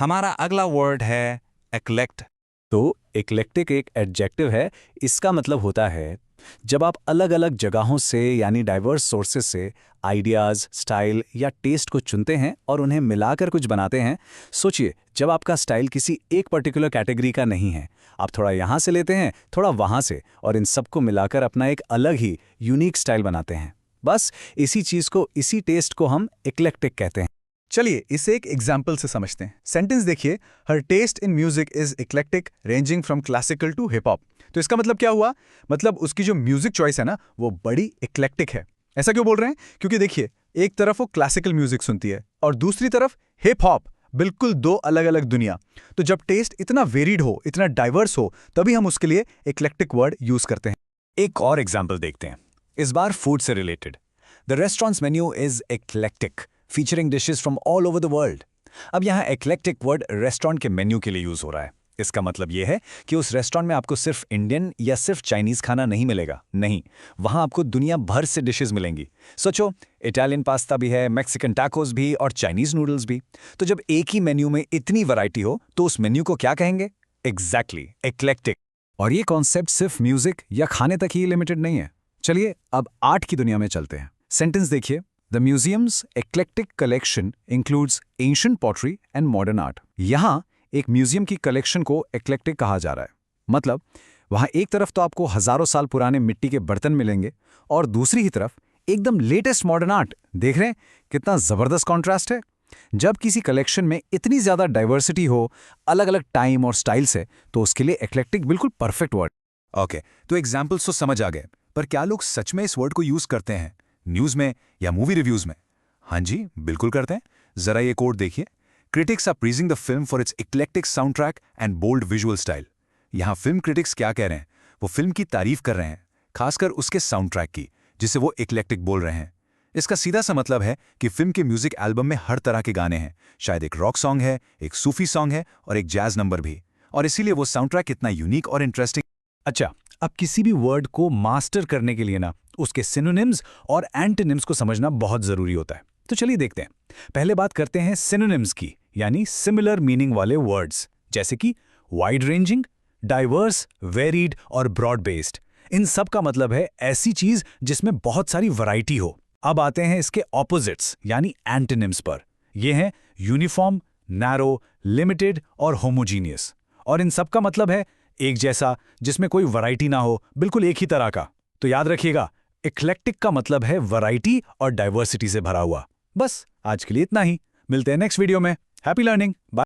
हमारा अगला वर्ड है एक्लेक्ट। तो एक्लेक्टिक एक एडजेक्टिव है। इसका मतलब होता है जब आप अलग अलग जगहों से यानी डाइवर्स सोर्सेस से आइडियाज़, स्टाइल या टेस्ट को चुनते हैं और उन्हें मिलाकर कुछ बनाते हैं। सोचिए, जब आपका स्टाइल किसी एक पर्टिकुलर कैटेगरी का नहीं है, आप थोड़ा यहाँ से लेते हैं, थोड़ा वहाँ से, और इन सबको मिलाकर अपना एक अलग ही यूनिक स्टाइल बनाते हैं। बस इसी चीज़ को, इसी टेस्ट को हम एक्लेक्टिक कहते हैं। चलिए इसे एक एग्जाम्पल से समझते हैं। सेंटेंस देखिए, her taste in music is eclectic ranging from classical to hip hop. तो इसका मतलब क्या हुआ? मतलब उसकी जो म्यूजिक चॉइस है ना, वो बड़ी इक्लेक्टिक है। ऐसा क्यों बोल रहे हैं? क्योंकि देखिए, एक तरफ वो क्लासिकल म्यूजिक सुनती है और दूसरी तरफ हिप हॉप। बिल्कुल दो अलग अलग दुनिया। तो जब टेस्ट इतना वेरिड हो, इतना डाइवर्स हो, तभी हम उसके लिए इक्लेक्टिक वर्ड यूज करते हैं। एक और एग्जाम्पल देखते हैं, इस बार फूड से related. The restaurants menu is eclectic, featuring dishes from all over the world. अब यहाँ एक्लेक्टिक वर्ड रेस्टोरेंट के मेन्यू के लिए यूज हो रहा है। इसका मतलब यह है कि उस रेस्टोरेंट में आपको सिर्फ इंडियन या सिर्फ चाइनीज खाना नहीं मिलेगा। नहीं, वहां आपको दुनिया भर से डिशेस मिलेंगी। सोचो, इटालियन पास्ता भी है, मैक्सिकन टैकोस भी और चाइनीज नूडल्स भी। तो जब एक ही मेन्यू में इतनी वैरायटी हो तो उस मेन्यू को क्या कहेंगे? Exactly, eclectic. और ये कॉन्सेप्ट सिर्फ म्यूजिक या खाने तक ही लिमिटेड नहीं है। चलिए अब आर्ट की दुनिया में चलते हैं। सेंटेंस देखिए, the museums eclectic collection includes ancient pottery and modern art. यहाँ एक म्यूजियम की कलेक्शन को एक्लेक्टिक कहा जा रहा है। मतलब वहाँ एक तरफ तो आपको हजारों साल पुराने मिट्टी के बर्तन मिलेंगे और दूसरी ही तरफ एकदम लेटेस्ट मॉडर्न आर्ट। देख रहे हैं कितना जबरदस्त कॉन्ट्रास्ट है? जब किसी कलेक्शन में इतनी ज्यादा डाइवर्सिटी हो, अलग अलग टाइम और स्टाइल से, तो उसके लिए एक्लेक्टिक बिल्कुल परफेक्ट वर्ड। ओके, तो एग्जाम्पल्स तो समझ आ गए, पर क्या लोग सच में इस वर्ड को यूज करते हैं न्यूज में या मूवी रिव्यूज में? हाँ जी, बिल्कुल करते हैं। जरा ये कोट देखिए, critics are praising the film for its eclectic sound track and bold visual style. यहाँ फिल्म क्रिटिक्स क्या कह रहे हैं? वो फिल्म की तारीफ कर रहे हैं, खासकर उसके साउंड ट्रैक की, जिसे वो इक्लेक्टिक बोल रहे हैं। इसका सीधा सा मतलब है कि फिल्म के म्यूजिक एल्बम में हर तरह के गाने हैं। शायद एक रॉक सॉन्ग है, एक सूफी सॉन्ग है और एक जैज नंबर भी, और इसीलिए वो साउंड ट्रैक इतना यूनिक और इंटरेस्टिंग। अच्छा, अब किसी भी वर्ड को मास्टर करने के लिए ना, उसके सिनोनिम्स और एंटोनिम्स को समझना बहुत जरूरी होता है। तो चलिए देखते हैं। पहले बात करते हैं सिनोनिम्स की, यानी सिमिलर मीनिंग वाले वर्ड्स, जैसे कि वाइड रेंजिंग, डाइवर्स, वेरीड और ब्रॉड बेस्ड। इन सब का मतलब है ऐसी चीज जिसमें बहुत सारी वैरायटी हो। अब आते हैं इसके ऑपोजिट्स यानी एंटोनिम्स पर। ये हैं यूनिफॉर्म, नैरो, लिमिटेड और होमोजीनियस। और इन सब का मतलब है एक जैसा, जिसमें कोई वैरायटी ना हो, बिल्कुल एक ही तरह का। तो याद रखिएगा, इक्लेक्टिक का मतलब है वैरायटी और डाइवर्सिटी से भरा हुआ। बस आज के लिए इतना ही। मिलते हैं नेक्स्ट वीडियो में। Happy learning. बाय।